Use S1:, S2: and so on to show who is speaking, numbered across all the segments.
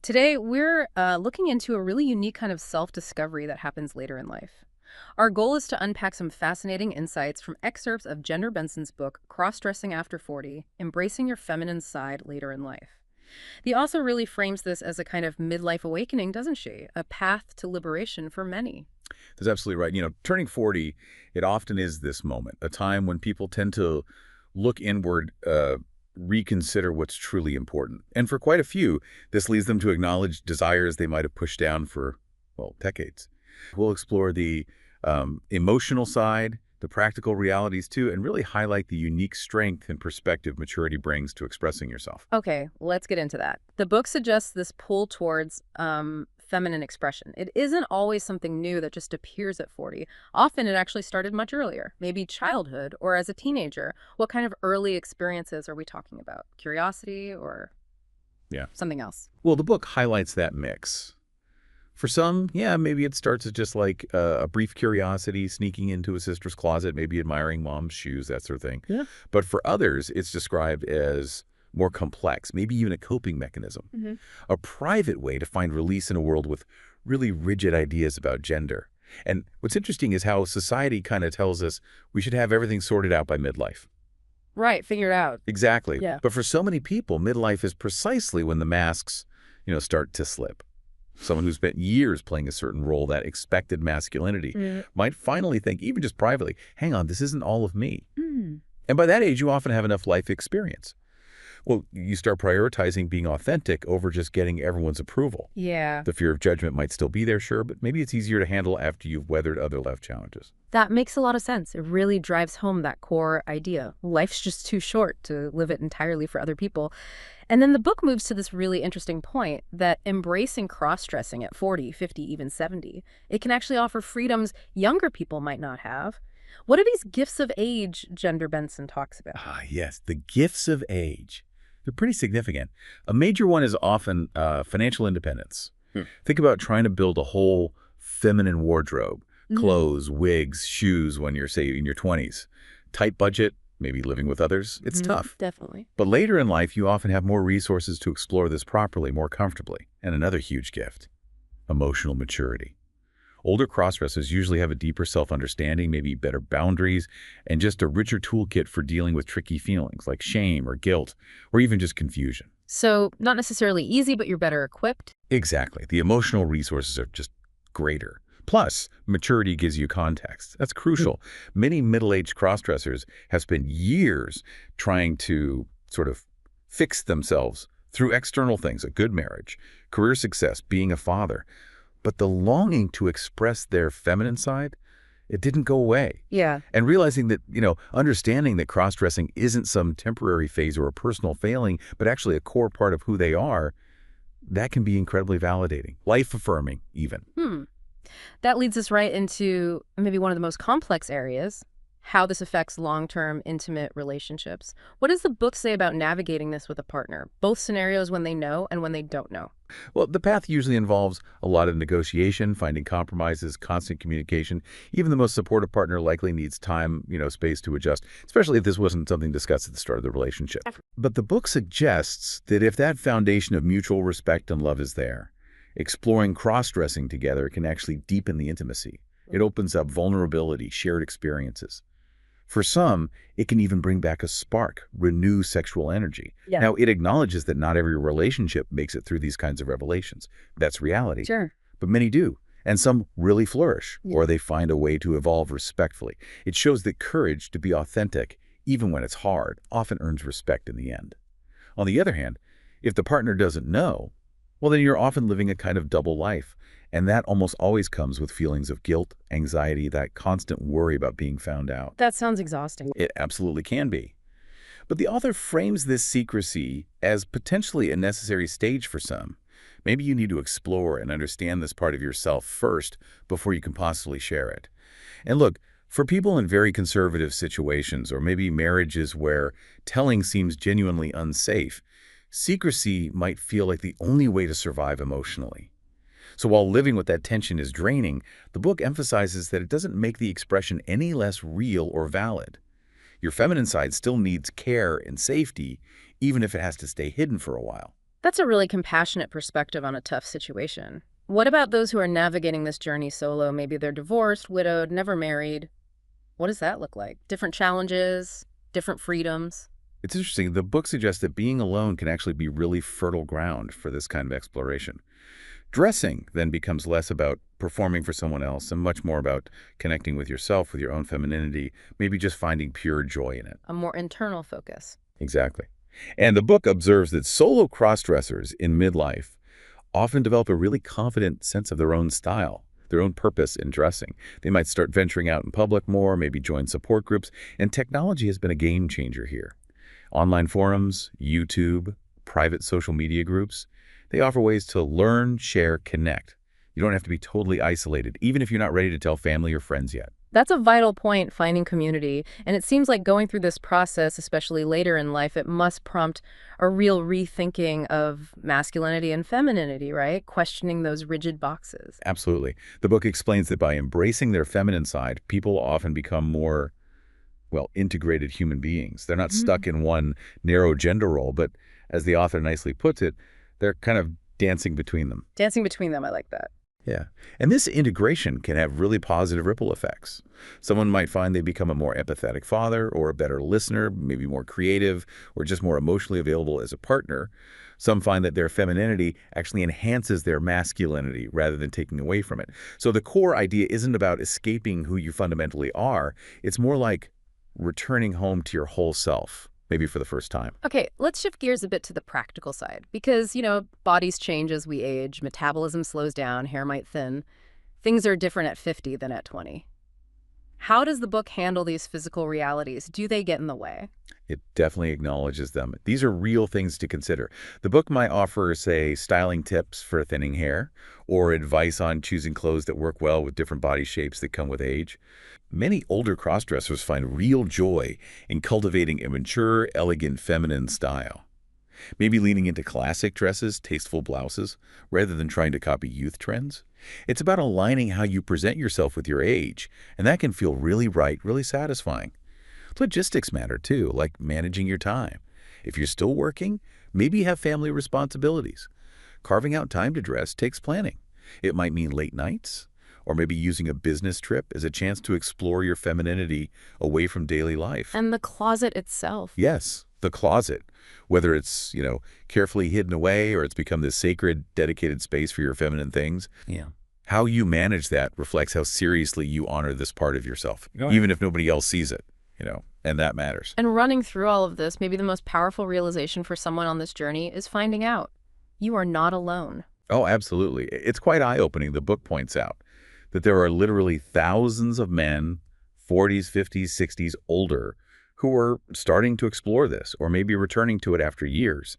S1: Today, we're looking into a really unique kind of self-discovery that happens later in life. Our goal is to unpack some fascinating insights from excerpts of Gender Benson's book, Crossdressing After 40, Embracing Your Feminine Side Later in Life. The author really frames this as a kind of midlife awakening, doesn't she? A path to liberation for many.
S2: That's absolutely right. Turning 40, it often is this moment, a time when people tend to look inward, reconsider what's truly important. And for quite a few, this leads them to acknowledge desires they might have pushed down for, well, decades. We'll explore the emotional side, the practical realities too, and really highlight the unique strength and perspective maturity brings to expressing yourself.
S1: Okay, let's get into that. The book suggests this pull towards feminine expression. It isn't always something new that just appears at 40. Often it actually started much earlier, maybe childhood or as a teenager. What kind of early experiences are we talking about? Curiosity or
S2: Yeah.
S1: something else?
S2: Well, the book highlights that mix. For some, yeah, maybe it starts as just like a brief curiosity, sneaking into a sister's closet, maybe admiring mom's shoes, that sort of thing.
S1: Yeah.
S2: But for others, it's described as more complex, maybe even a coping mechanism, a private way to find release in a world with really rigid ideas about gender. And what's interesting is how society kind of tells us we should have everything sorted out by midlife.
S1: Right, figure it out.
S2: Exactly.
S1: Yeah.
S2: But for so many people, midlife is precisely when the masks, start to slip. Someone who spent years playing a certain role, that expected masculinity, might finally think, even just privately, hang on, this isn't all of me. And by that age, you often have enough life experience. Well, you start prioritizing being authentic over just getting everyone's approval.
S1: Yeah.
S2: The fear of judgment might still be there, sure, but maybe it's easier to handle after you've weathered other life challenges.
S1: That makes a lot of sense. It really drives home that core idea. Life's just too short to live it entirely for other people. And then the book moves to this really interesting point that embracing cross-dressing at 40, 50, even 70, it can actually offer freedoms younger people might not have. What are these gifts of age Gender Benson talks about?
S2: Ah, yes, the gifts of age. They're pretty significant. A major one is often financial independence. Think about trying to build a whole feminine wardrobe, clothes, wigs, shoes when you're, say, in your 20s. Tight budget, maybe living with others. It's tough.
S1: Definitely.
S2: But later in life, you often have more resources to explore this properly, more comfortably. And another huge gift, emotional maturity. Older crossdressers usually have a deeper self-understanding, maybe better boundaries, and just a richer toolkit for dealing with tricky feelings like shame or guilt, or even just confusion.
S1: So not necessarily easy, but you're better equipped.
S2: Exactly. The emotional resources are just greater. Plus, maturity gives you context. That's crucial. Many middle-aged crossdressers have spent years trying to sort of fix themselves through external things, a good marriage, career success, being a father. But the longing to express their feminine side, it didn't go away.
S1: Yeah.
S2: And realizing that, understanding that cross-dressing isn't some temporary phase or a personal failing, but actually a core part of who they are, that can be incredibly validating, life-affirming even.
S1: That leads us right into maybe one of the most complex areas, how this affects long-term intimate relationships. What does the book say about navigating this with a partner, both scenarios when they know and when they don't know?
S2: Well, the path usually involves a lot of negotiation, finding compromises, constant communication. Even the most supportive partner likely needs time, space to adjust, especially if this wasn't something discussed at the start of the relationship. But the book suggests that if that foundation of mutual respect and love is there, exploring cross-dressing together can actually deepen the intimacy. It opens up vulnerability, shared experiences. For some, it can even bring back a spark, renew sexual energy.
S1: Yeah.
S2: Now, it acknowledges that not every relationship makes it through these kinds of revelations. That's reality.
S1: Sure.
S2: But many do, and some really flourish,
S1: Yeah.
S2: or they find a way to evolve respectfully. It shows that courage to be authentic, even when it's hard, often earns respect in the end. On the other hand, if the partner doesn't know, well, then you're often living a kind of double life. And that almost always comes with feelings of guilt, anxiety, that constant worry about being found out.
S1: That sounds exhausting.
S2: It absolutely can be. But the author frames this secrecy as potentially a necessary stage for some. Maybe you need to explore and understand this part of yourself first before you can possibly share it. And look, for people in very conservative situations, or maybe marriages where telling seems genuinely unsafe, secrecy might feel like the only way to survive emotionally. So while living with that tension is draining, the book emphasizes that it doesn't make the expression any less real or valid. Your feminine side still needs care and safety, even if it has to stay hidden for a while.
S1: That's a really compassionate perspective on a tough situation. What about those who are navigating this journey solo? Maybe they're divorced, widowed, never married. What does that look like? Different challenges, different freedoms.
S2: It's interesting. The book suggests that being alone can actually be really fertile ground for this kind of exploration. Dressing then becomes less about performing for someone else and much more about connecting with yourself, with your own femininity, maybe just finding pure joy in it.
S1: A more internal focus.
S2: Exactly. And the book observes that solo cross-dressers in midlife often develop a really confident sense of their own style, their own purpose in dressing. They might start venturing out in public more, maybe join support groups, and technology has been a game changer here. Online forums, YouTube, private social media groups, they offer ways to learn, share, connect. You don't have to be totally isolated, even if you're not ready to tell family or friends yet.
S1: That's a vital point, finding community. And it seems like going through this process, especially later in life, it must prompt a real rethinking of masculinity and femininity, right? Questioning those rigid boxes.
S2: Absolutely. The book explains that by embracing their feminine side, people often become more, well, integrated human beings. They're not stuck
S1: Mm.
S2: in one narrow gender role, but as the author nicely puts it, they're kind of dancing between them.
S1: Dancing between them, I like that.
S2: Yeah. And this integration can have really positive ripple effects. Someone might find they become a more empathetic father or a better listener, maybe more creative, or just more emotionally available as a partner. Some find that their femininity actually enhances their masculinity rather than taking away from it. So the core idea isn't about escaping who you fundamentally are. It's more like returning home to your whole self, maybe for the first time.
S1: Okay, let's shift gears a bit to the practical side because, bodies change as we age, metabolism slows down, hair might thin. Things are different at 50 than at 20. How does the book handle these physical realities? Do they get in the way?
S2: It definitely acknowledges them. These are real things to consider. The book might offer, say, styling tips for thinning hair or advice on choosing clothes that work well with different body shapes that come with age. Many older crossdressers find real joy in cultivating a mature, elegant, feminine style. Maybe leaning into classic dresses, tasteful blouses, rather than trying to copy youth trends. It's about aligning how you present yourself with your age, and that can feel really right, really satisfying. Logistics matter too, like managing your time. If you're still working, maybe you have family responsibilities. Carving out time to dress takes planning. It might mean late nights, or maybe using a business trip as a chance to explore your femininity away from daily life.
S1: And the closet itself.
S2: Yes, the closet. Whether it's, carefully hidden away or it's become this sacred, dedicated space for your feminine things.
S1: Yeah.
S2: How you manage that reflects how seriously you honor this part of yourself,
S1: Go ahead.
S2: even if nobody else sees it, and that matters.
S1: And running through all of this, maybe the most powerful realization for someone on this journey is finding out you are not alone.
S2: Oh, absolutely. It's quite eye-opening. The book points out that there are literally thousands of men, 40s, 50s, 60s, older, who are starting to explore this or maybe returning to it after years.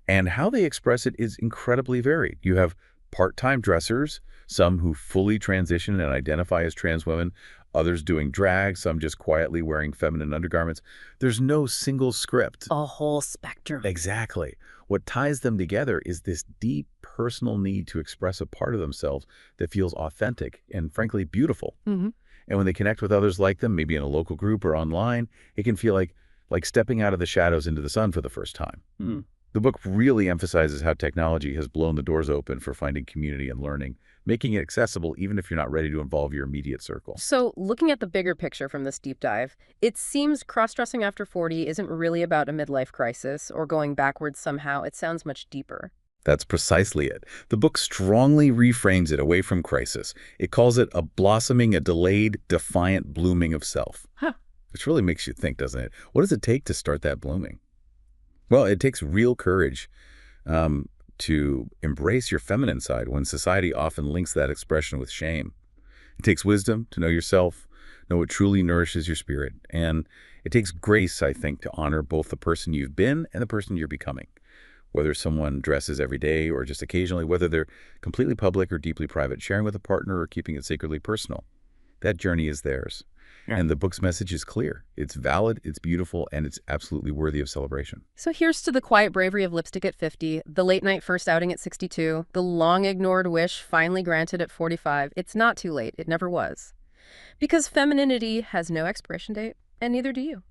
S2: And how they express it is incredibly varied. You have part-time dressers, some who fully transition and identify as trans women, others doing drag, some just quietly wearing feminine undergarments. There's no single script.
S1: A whole spectrum.
S2: Exactly. What ties them together is this deep personal need to express a part of themselves that feels authentic and frankly beautiful.
S1: Hmm.
S2: And when they connect with others like them, maybe in a local group or online, it can feel like stepping out of the shadows into the sun for the first time.
S1: Mm.
S2: The book really emphasizes how technology has blown the doors open for finding community and learning, making it accessible even if you're not ready to involve your immediate circle.
S1: So, looking at the bigger picture from this deep dive, it seems cross-dressing after 40 isn't really about a midlife crisis or going backwards somehow. It sounds much deeper.
S2: That's precisely it. The book strongly reframes it away from crisis. It calls it a blossoming, a delayed, defiant blooming of self.
S1: Huh.
S2: Which really makes you think, doesn't it? What does it take to start that blooming? Well, it takes real courage to embrace your feminine side when society often links that expression with shame. It takes wisdom to know yourself, know what truly nourishes your spirit. And it takes grace, I think, to honor both the person you've been and the person you're becoming. Whether someone dresses every day or just occasionally, whether they're completely public or deeply private, sharing with a partner or keeping it sacredly personal. That journey is theirs. Yeah. And the book's message is clear. It's valid, it's beautiful, and it's absolutely worthy of celebration.
S1: So here's to the quiet bravery of lipstick at 50, the late-night first outing at 62, the long-ignored wish finally granted at 45. It's not too late. It never was. Because femininity has no expiration date, and neither do you.